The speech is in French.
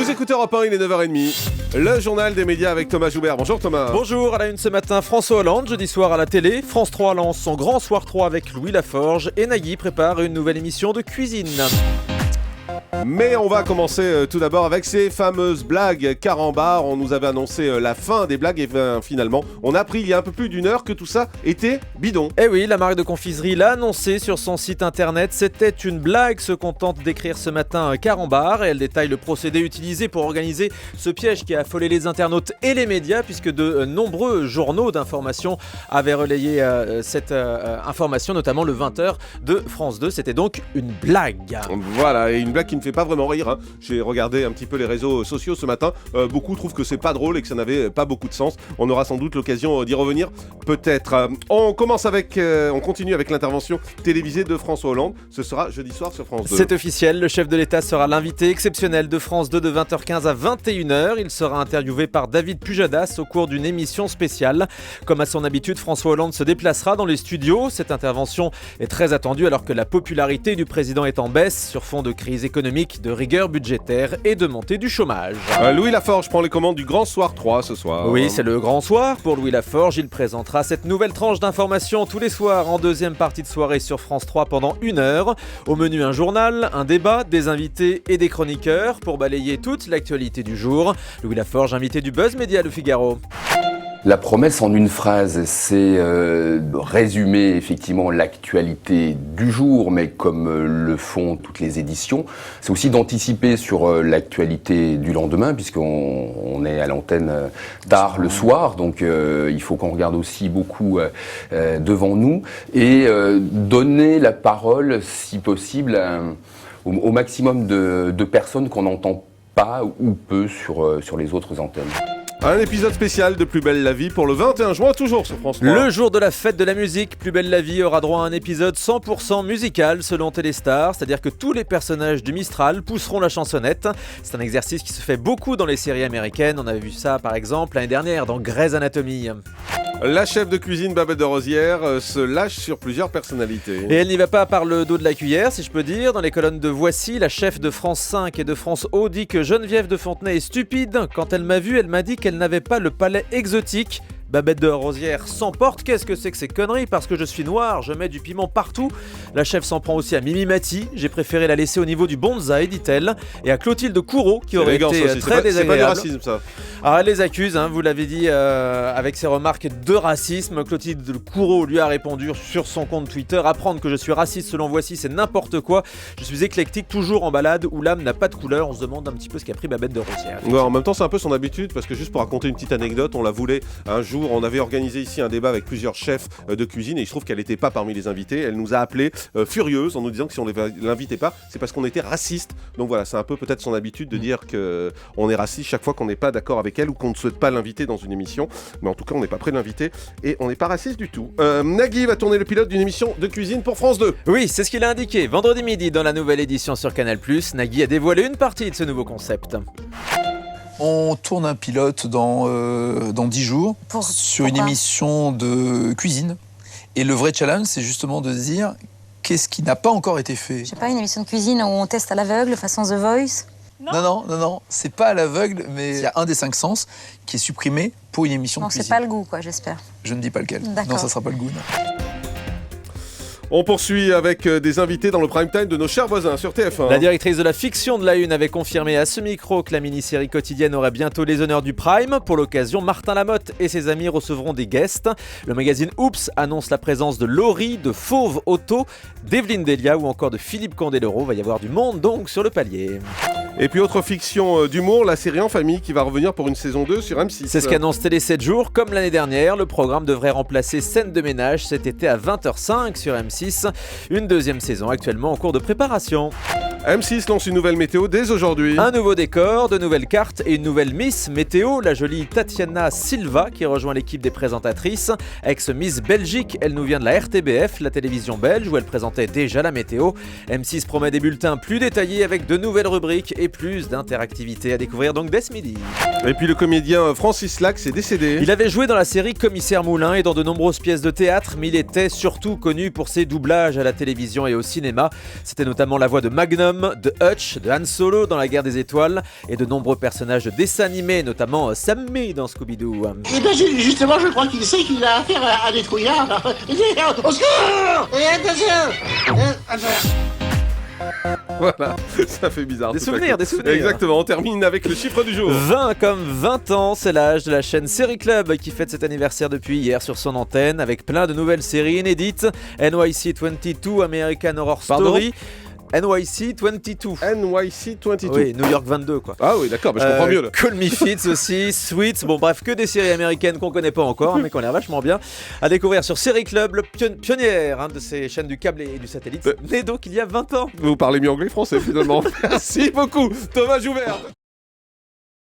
Vous écoutez Europe 1, il est 9h30. Le journal des médias avec Thomas Joubert. Bonjour Thomas. Bonjour, à la une ce matin, François Hollande, jeudi soir à la télé. France 3 lance son grand soir 3 avec Louis Laforge et Nagui prépare une nouvelle émission de cuisine. Mais on va commencer tout d'abord avec ces fameuses blagues carambar. On nous avait annoncé la fin des blagues et finalement, on a appris il y a un peu plus d'une heure que tout ça était bidon. Eh oui, la marque de confiserie l'a annoncé sur son site internet. C'était une blague, se contente d'écrire ce matin carambar. Et elle détaille le procédé utilisé pour organiser ce piège qui a affolé les internautes et les médias, puisque de nombreux journaux d'information avaient relayé cette information, notamment le 20h de France 2. C'était donc une blague. Voilà, et une blague qui ne fait pas vraiment rire. J'ai regardé un petit peu les réseaux sociaux ce matin. Beaucoup trouvent que c'est pas drôle et que ça n'avait pas beaucoup de sens. On aura sans doute l'occasion d'y revenir, peut-être. On continue avec l'intervention télévisée de François Hollande. Ce sera jeudi soir sur France 2. C'est officiel, le chef de l'État sera l'invité exceptionnel de France 2 de 20h15 à 21h. Il sera interviewé par David Pujadas au cours d'une émission spéciale. Comme à son habitude, François Hollande se déplacera dans les studios. Cette intervention est très attendue alors que la popularité du président est en baisse sur fond de crise économique, de rigueur budgétaire et de montée du chômage. Louis Laforge prend les commandes du Grand Soir 3 ce soir. Oui, c'est le grand soir pour Louis Laforge. Il présentera cette nouvelle tranche d'informations tous les soirs en deuxième partie de soirée sur France 3 pendant 1 heure. Au menu, un journal, un débat, des invités et des chroniqueurs pour balayer toute l'actualité du jour. Louis Laforge, invité du Buzz Média Le Figaro. La promesse en une phrase, c'est résumer effectivement l'actualité du jour, mais comme le font toutes les éditions. C'est aussi d'anticiper sur l'actualité du lendemain, puisqu'on est à l'antenne tard le soir, donc il faut qu'on regarde aussi beaucoup devant nous, et donner la parole, si possible, au maximum de personnes qu'on n'entend pas ou peu sur les autres antennes. Un épisode spécial de Plus belle la vie pour le 21 juin, toujours sur France 3. Le jour de la fête de la musique, Plus belle la vie aura droit à un épisode 100% musical selon Téléstar, c'est-à-dire que tous les personnages du Mistral pousseront la chansonnette. C'est un exercice qui se fait beaucoup dans les séries américaines. On avait vu ça par exemple l'année dernière dans Grey's Anatomy. La chef de cuisine Babette de Rosière se lâche sur plusieurs personnalités. Et elle n'y va pas par le dos de la cuillère, si je peux dire. Dans les colonnes de Voici, la chef de France 5 et de France O dit que Geneviève de Fontenay est stupide. Quand elle m'a vu, elle m'a dit qu'elle n'avait pas le palais exotique. Babette de Rosière s'emporte. Qu'est-ce que c'est que ces conneries? Parce que je suis noire, je mets du piment partout. La chef s'en prend aussi à Mimi Mati. J'ai préféré la laisser au niveau du bonsaï, dit-elle. Et à Clotilde Courreau, qui aurait été très désagréable. C'est pas du racisme, ça. Ah, elle les accuse, vous l'avez dit, avec ses remarques de racisme. Clotilde Courreau lui a répondu sur son compte Twitter: apprendre que je suis raciste selon Voici, c'est n'importe quoi. Je suis éclectique, toujours en balade où l'âme n'a pas de couleur. On se demande un petit peu ce qu'a pris Babette de Rosière. Ouais, en même temps, c'est un peu son habitude, parce que juste pour raconter une petite anecdote, on la voulait un jour. On avait organisé ici un débat avec plusieurs chefs de cuisine et il se trouve qu'elle n'était pas parmi les invités. Elle nous a appelés furieuses en nous disant que si on ne l'invitait pas, c'est parce qu'on était raciste. Donc voilà, c'est un peu peut-être son habitude de dire qu'on est raciste chaque fois qu'on n'est pas d'accord avec elle ou qu'on ne souhaite pas l'inviter dans une émission. Mais en tout cas, on n'est pas prêt de l'inviter et on n'est pas raciste du tout. Nagui va tourner le pilote d'une émission de cuisine pour France 2. Oui, c'est ce qu'il a indiqué. Vendredi midi, dans la nouvelle édition sur Canal+, Nagui a dévoilé une partie de ce nouveau concept. On tourne un pilote dans 10 jours sur une émission de cuisine. Et le vrai challenge, c'est justement de se dire qu'est-ce qui n'a pas encore été fait. Je sais pas, une émission de cuisine où on teste à l'aveugle façon The Voice? Non, c'est pas à l'aveugle, mais il y a un des 5 sens qui est supprimé pour une émission de cuisine. Non, c'est pas le goût, quoi, j'espère. Je ne dis pas lequel. D'accord. Non, ça sera pas le goût, non. On poursuit avec des invités dans le prime time de nos chers voisins sur TF1. La directrice de la fiction de la Une avait confirmé à ce micro que la mini-série quotidienne aurait bientôt les honneurs du prime. Pour l'occasion, Martin Lamotte et ses amis recevront des guests. Le magazine Oops annonce la présence de Laurie, de Fauve Otto, d'Evelyne Delia ou encore de Philippe Candeloro. Va y avoir du monde donc sur le palier. Et puis autre fiction d'humour, la série En famille qui va revenir pour une saison 2 sur M6. C'est ce qu'annonce Télé 7 jours. Comme l'année dernière, le programme devrait remplacer Scène de ménage cet été à 20h05 sur M6. Une deuxième saison actuellement en cours de préparation. M6 lance une nouvelle météo dès aujourd'hui. Un nouveau décor, de nouvelles cartes et une nouvelle Miss Météo, la jolie Tatiana Silva qui rejoint l'équipe des présentatrices. Ex-Miss Belgique, elle nous vient de la RTBF, la télévision belge où elle présentait déjà la météo. M6 promet des bulletins plus détaillés avec de nouvelles rubriques et plus d'interactivité à découvrir donc dès ce midi. Et puis le comédien Francis Lax est décédé. Il avait joué dans la série Commissaire Moulin et dans de nombreuses pièces de théâtre, mais il était surtout connu pour ses doublages à la télévision et au cinéma. C'était notamment la voix de Magnum Millennium, de Hutch, de Han Solo dans la guerre des étoiles et de nombreux personnages de dessins animés, notamment Sammy dans Scooby-Doo. Eh ben justement, je crois qu'il sait qu'il a affaire à des trouillards. Au secours! Attention! Voilà, ça fait bizarre. Des tout à souvenirs, coup. des souvenirs. Exactement, on termine avec le chiffre du jour. 20 comme 20 ans, c'est l'âge de la chaîne Série Club qui fête cet anniversaire depuis hier sur son antenne avec plein de nouvelles séries inédites. NYC 22, American Horror Story. NYC 22. NYC 22. Oui, New York 22 quoi. Ah oui, d'accord, je comprends mieux là. Call Me Fitz aussi, Sweet, bon bref, que des séries américaines qu'on connaît pas encore, mais qui ont l'air vachement bien. À découvrir sur Série Club, le pionnière de ces chaînes du câble et du satellite, né donc il y a 20 ans. Vous parlez mieux anglais que français finalement. Merci beaucoup, Thomas Joubert.